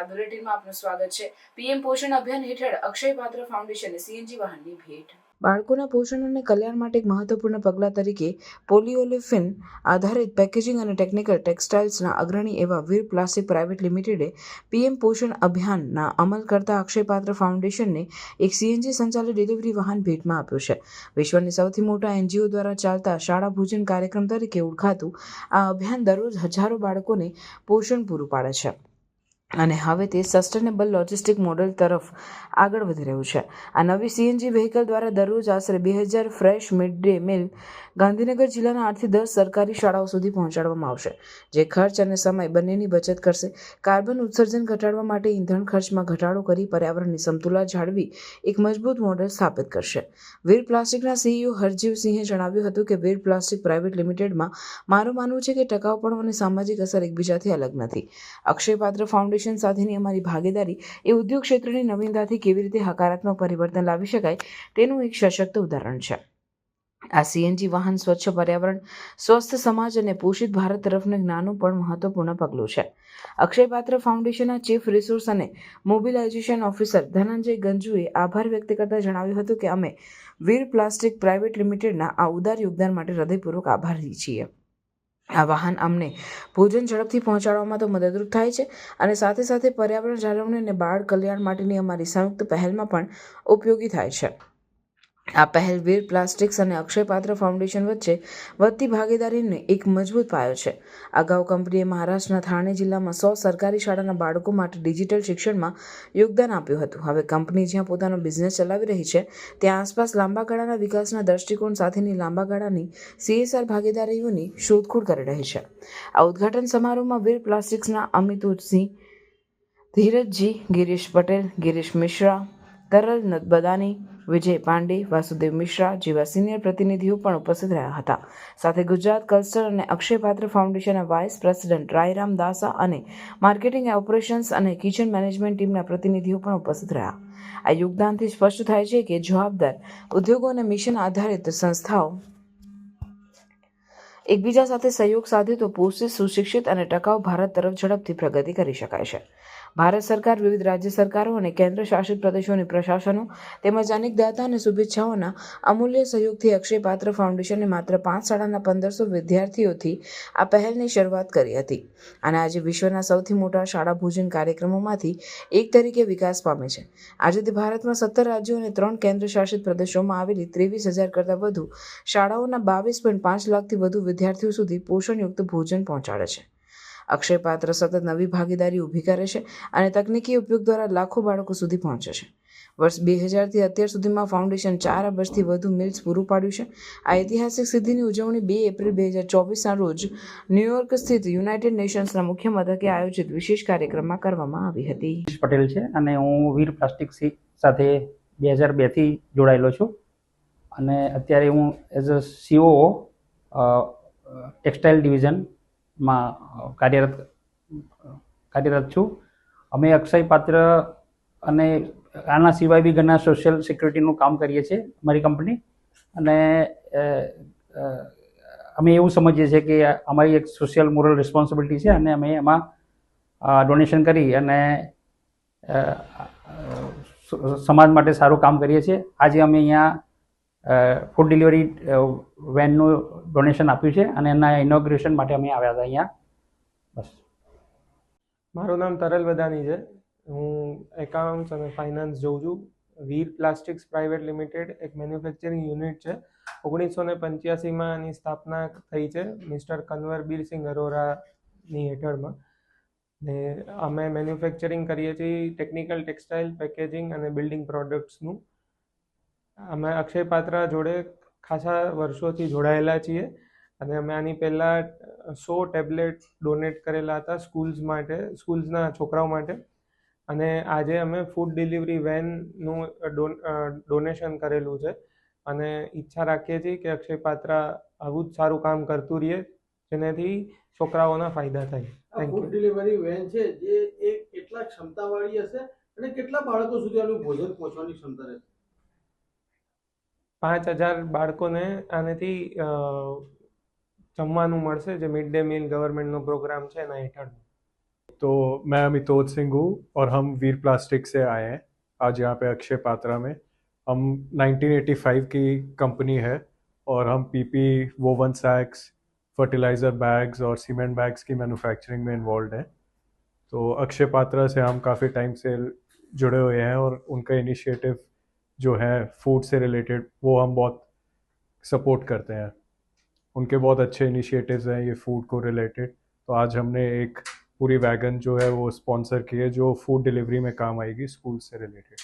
નમસ્કાર, બુલેટિનમાં આપનું સ્વાગત છે। પીએમ પોષણ અભિયાન હેઠળ અક્ષય પાત્ર ફાઉન્ડેશને સીએનજી વાહનની ભેટ। બાળકોના પોષણ અને કલ્યાણ માટે એક મહત્વપૂર્ણ પગલાં તરીકે પોલિઓલિફિન આધારિત પેકેજિંગ અને ટેકનિકલ ટેક્સટાઇલ્સના અગ્રણી એવા વીર પ્લાસ્ટિક પ્રાઇવેટ લિમિટેડે પીએમ પોષણ અભિયાનના અમલ કરતા અક્ષય પાત્ર ફાઉન્ડેશનને એક સીએનજી સંચાલિત ડિલિવરી વાહન ભેટમાં આપ્યું છે। વિશ્વની સૌથી મોટા એનજીઓ દ્વારા ચાલતા શાળા ભોજન કાર્યક્રમ તરીકે ઓળખાતું આ અભિયાન દરરોજ હજારો બાળકોને પોષણ પૂરું પાડે છે અને હવે તે સસ્ટેનેબલ લોજિસ્ટિક મોડેલ તરફ આગળ વધી રહ્યું છે। આ નવી સીએનજી વ્હીકલ દ્વારા દરરોજ આશરે 2000 fresh mid day meal Gandhinagar જિલ્લાના 8 થી 10 સરકારી શાળાઓ સુધી પહોંચાડવામાં આવશે, જે ખર્ચ અને સમય બંનેની બચત કરશે। કાર્બન ઉત્સર્જન ઘટાડવા માટે ઈંધણ ખર્ચમાં ઘટાડો કરી પર્યાવરણની સમતુલા જાળવી એક મજબૂત મોડેલ સ્થાપિત કરશે। વીર પ્લાસ્ટિકના સીઈઓ હરજીવસિંહે જણાવ્યું હતું કે વીર પ્લાસ્ટિક પ્રાઇવેટ લિમિટેડમાં મારું માનવું છે કે ટકાઉપણું અને સામાજિક અસર એકબીજાથી અલગ નથી। અક્ષય પાત્ર ફાઉન્ડેશન સાથેની અમારી ભાગીદારી એ ઉદ્યોગ ક્ષેત્રની નવીનતાથી કેવી રીતે હકારાત્મક પરિવર્તન લાવી શકાય તેનું એક સશક્ત ઉદાહરણ છે। આ સીએનજી વાહન સ્વચ્છ પર્યાવરણ, સ્વસ્થ સમાજ અને પોષિત ભારત તરફનું એક નાનું પણ મહત્વપૂર્ણ પગલું છે। અક્ષય પાત્ર ફાઉન્ડેશનના ચીફ રિસોર્સ અને મોબિલાઇઝેશન ઓફિસર ધનંજય ગંજુએ આભાર વ્યક્ત કરતા જણાવ્યું હતું કે અમે વીર પ્લાસ્ટિક પ્રાઇવેટ લિમિટેડના આ ઉદાર યોગદાન માટે હૃદયપૂર્વક આભારી છીએ। આ વાહન અમને ભોજન ઝડપથી પહોંચાડવામાં તો મદદરૂપ થાય છે અને સાથે સાથે પર્યાવરણ જાળવણી અને બાળ કલ્યાણ માટેની અમારી સંયુક્ત પહેલમાં પણ ઉપયોગી થાય છે। આ પહેલ વીર પ્લાસ્ટિક્સ અને અક્ષય પાત્ર ફાઉન્ડેશન વચ્ચે વધતી ભાગીદારીનો એક મજબૂત પાયો છે। અગાઉ કંપનીએ મહારાષ્ટ્રના થાણે જિલ્લામાં 100 સરકારી શાળાના બાળકો માટે ડિજિટલ શિક્ષણમાં યોગદાન આપ્યું હતું। હવે કંપની જ્યાં પોતાનો બિઝનેસ ચલાવી રહી છે, ત્યાં આસપાસ લાંબા ગાળાના વિકાસના દૃષ્ટિકોણ સાથેની લાંબા ગાળાની CSR ભાગીદારીઓની શોધખોળ કરી રહી છે। આ ઉદ્ઘાટન સમારોહમાં વીર પ્લાસ્ટિક્સના અમિતુસિંહ, ધીરજજી, ગિરીશ પટેલ, ગિરીશ મિશ્રા, તરલ બદાની, વિજય પાંડે, વાસુદેવ મિશ્રા જેવા સિનિયર પ્રતિનિધિઓ પણ ઉપસ્થિત રહ્યા હતા। સાથે ગુજરાત ક્લસ્ટર અને અક્ષય પાત્ર ફાઉન્ડેશનના વાઇસ પ્રેસિડેન્ટ રાયરામ દાસા અને માર્કેટિંગ ઓપરેશન્સ અને કિચન મેનેજમેન્ટ ટીમના પ્રતિનિધિઓ પણ ઉપસ્થિત રહ્યા। આ યોગદાનથી સ્પષ્ટ થાય છે કે જવાબદાર ઉદ્યોગો અને મિશન આધારિત સંસ્થાઓ એકબીજા સાથે સહયોગ સાધે તો પોષિત, સુશિક્ષિત અને ટકાઉ ભારત તરફ ઝડપથી પ્રગતિ કરી શકાય છે। ભારત સરકાર, વિવિધ રાજ્ય સરકારો અને કેન્દ્ર શાસિત પ્રદેશોની પ્રશાસનો તેમજ અનેક દાતા અને શુભેચ્છાઓના અમૂલ્ય સહયોગથી અક્ષય પાત્ર ફાઉન્ડેશને માત્ર 5 શાળાના 1500 વિદ્યાર્થીઓથી આ પહેલની શરૂઆત કરી હતી અને આજે વિશ્વના સૌથી મોટા શાળા ભોજન કાર્યક્રમોમાંથી એક તરીકે વિકાસ પામે છે। આજે તે ભારતમાં 17 રાજ્યો અને 3 કેન્દ્ર શાસિત પ્રદેશોમાં આવેલી 23,000 કરતાં વધુ શાળાઓના 22.5 લાખથી વધુ વિદ્યાર્થીઓ સુધી પોષણયુક્ત ભોજન પહોંચાડે છે। અક્ષય પાત્ર સતત નવી ભાગીદારી ઊભી કરે છે અને તકનીકી ઉપયોગ દ્વારા લાખો બાળકો સુધી પહોંચે છે। વર્ષ 2000થી અત્યાર સુધીમાં ફાઉન્ડેશન 4 અબજથી વધુ મીલ્સ પૂરું પાડ્યું છે। આ ઐતિહાસિક સિદ્ધિની ઉજવણી 2 એપ્રિલ 2024ના રોજ ન્યૂયોર્ક સ્થિત યુનાઇટેડ નેશન્સના મુખ્ય મથકે આયોજિત વિશેષ કાર્યક્રમમાં કરવામાં આવી હતી। પટેલ છે અને હું વીર પ્લાસ્ટિક સાથે 2002થી જોડાયેલો છું અને અત્યારે હું એઝ અ COO ટેક્સટાઇલ ડિવિઝનમાં કાર્યરત છું। અમે અક્ષય પાત્ર અને આના સિવાય બી ઘણા સોશિયલ સિક્યુરિટીનું કામ કરીએ છીએ અમારી કંપની, અને અમે એવું સમજીએ છીએ કે અમારી એક સોશિયલ મોરલ રિસ્પોન્સિબિલિટી છે અને અમે એમાં ડોનેશન કરી અને સમાજ માટે સારું કામ કરીએ છીએ। આજે અમે અહીંયા ફૂડ ડિલિવરી વેનનું ડોનેશન આપ્યું છે અને એના ઇનોગ્રેશન માટે અમે આવ્યા હતા અહીંયા। બસ। મારું નામ તરલ બદાની છે। હું એકાઉન્ટ્સ અને ફાઇનાન્સ જોઉં છું। વીર પ્લાસ્ટિક્સ પ્રાઇવેટ લિમિટેડ એક મેન્યુફેક્ચરિંગ યુનિટ છે। 1985માં આની સ્થાપના થઈ છે મિસ્ટર કન્વરબીરસિંહ અરોરાની હેઠળમાં, ને અમે મેન્યુફેક્ચરિંગ કરીએ છીએ ટેકનિકલ ટેક્સટાઇલ, પેકેજિંગ અને બિલ્ડિંગ પ્રોડક્ટ્સનું। અમે અક્ષય પાત્ર જોડે ખાસા વર્ષોથી જોડાયેલા છીએ અને અમે આની પહેલાં 100 ટેબ્લેટ ડોનેટ કરેલા હતા સ્કૂલ્સના છોકરાઓ માટે, અને આજે અમે ફૂડ ડિલિવરી વેનનું ડોનેશન કરેલું છે અને ઈચ્છા રાખીએ છીએ કે અક્ષય પાત્ર આવું જ સારું કામ કરતું રહે, જેનાથી છોકરાઓના ફાયદા થાય। ફૂડ ડિલિવરી વેન છે જે એ કેટલા ક્ષમતાવાળી હશે અને કેટલા બાળકો સુધી આનું ભોજન પહોંચવાની ક્ષમતા રહેશે? 5000 બાળકોને આનેથી જમવાનું મળશે, જે મિડ ડે મીલ ગવર્મેન્ટનો પ્રોગ્રામ છે એના હેઠળ। तो मैं अमितोज सिंह हूँ और हम वीर प्लास्टिक से आए हैं आज यहाँ पे अक्षय पात्रा में। हम 1985 की कंपनी है और हम पीपी, वोवन सैक्स, फर्टिलाइज़र बैग्स और सीमेंट बैग्स की मैन्युफैक्चरिंग में इन्वॉल्व हैं। तो अक्षय पात्रा से हम काफ़ी टाइम से जुड़े हुए हैं और उनका इनिशिएटिव जो है फूड से रिलेटेड वो हम बहुत सपोर्ट करते हैं। उनके बहुत अच्छे इनिशिएटिव्स हैं ये फूड को रिलेटेड। तो आज हमने एक पूरी वैगन जो है वो स्पॉन्सर की है जो फूड डिलीवरी में काम आएगी स्कूल से रिलेटेड।